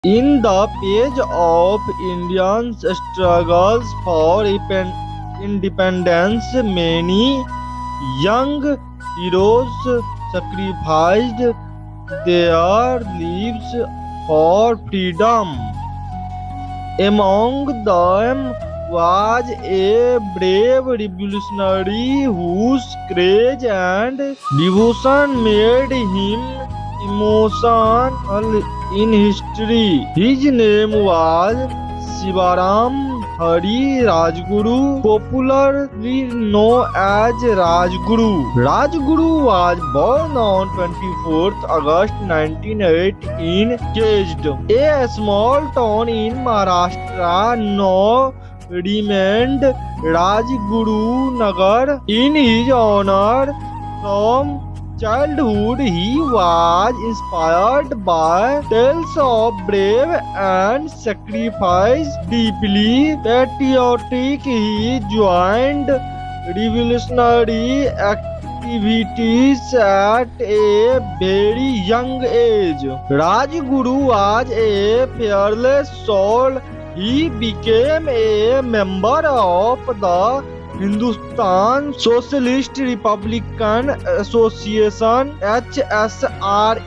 In the page of Indians' struggles for independence, many young heroes sacrificed their lives for freedom. Among them was a brave revolutionary whose courage and devotion made him emotional in history. His name was Sivaram Hari Rajguru, popularly known as Rajguru. Rajguru was born on 24th August 1908 in Kejd, a small town in Maharashtra now renamed Rajguru Nagar in his honor. From childhood, he was inspired by tales of brave and sacrifice. Deeply patriotic, he joined revolutionary activities at a very young age. Rajguru was a fearless soul. He became a member of the Hindustan Socialist Republican Association (HSRA),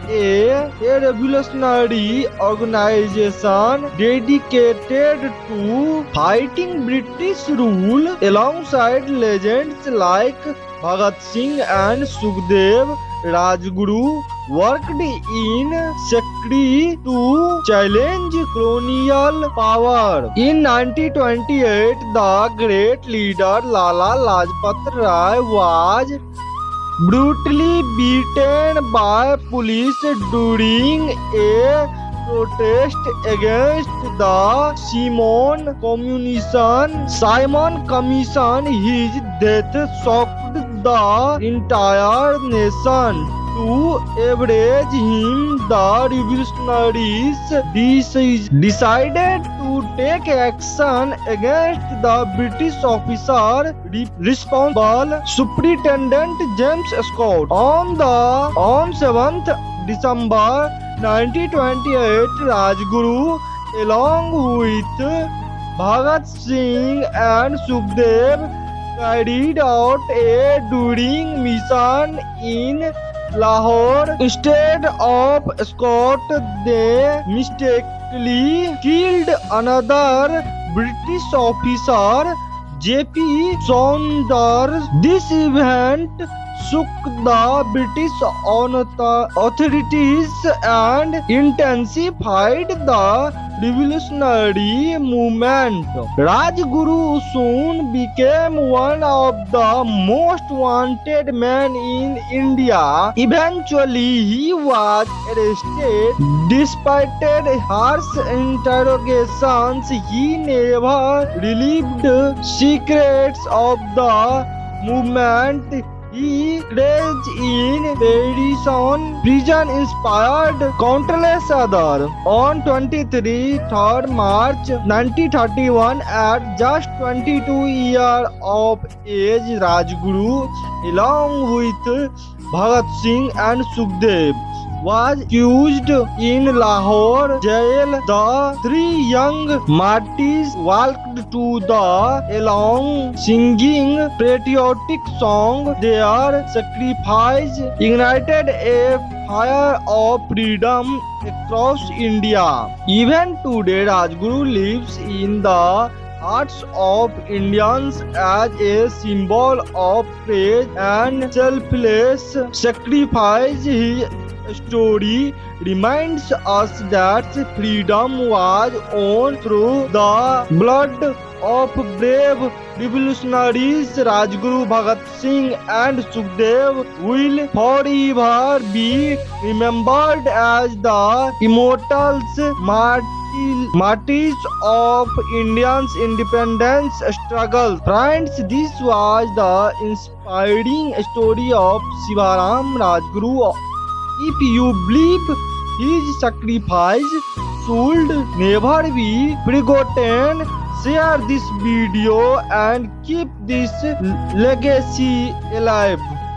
a revolutionary organization dedicated to fighting British rule. Alongside legends like Bhagat Singh and Sukhdev, Rajguru worked in secrecy to challenge colonial power. In 1928, the great leader Lala Lajpat Rai was brutally beaten by police during a protest against the Simon Commission. His death shocked the entire nation. To average him, the revolutionaries decided to take action against the British officer responsible, Superintendent James Scott. On 7th December 1928, Rajguru, along with Bhagat Singh and Sukhdev, carried out a enduring mission in Lahore. Instead of Scott, they mistakenly killed another British officer, J.P. Saunders. This event shook the British authorities and intensified the revolutionary movement. Rajguru soon became one of the most wanted men in India. Eventually, he was arrested. Despite harsh interrogations, he never revealed secrets of the movement. He crashed in prison inspired countless others. On 23rd March 1931, at just 22 years of age, Rajguru, along with Bhagat Singh and Sukhdev, was accused in Lahore jail. The three young martyrs walked to the along singing patriotic song. Their sacrifice ignited a fire of freedom across India. Even today, Rajguru lives in the hearts of Indians as a symbol of courage and selfless sacrifice. His story reminds us that freedom was won through the blood of brave revolutionaries. Rajguru, Bhagat Singh and Sukhdev will forever be remembered as the immortals, martyrs of India's independence struggle. Friends, this was the inspiring story of Sivaram Rajguru. If you believe his sacrifice should never be forgotten, share this video and keep this legacy alive.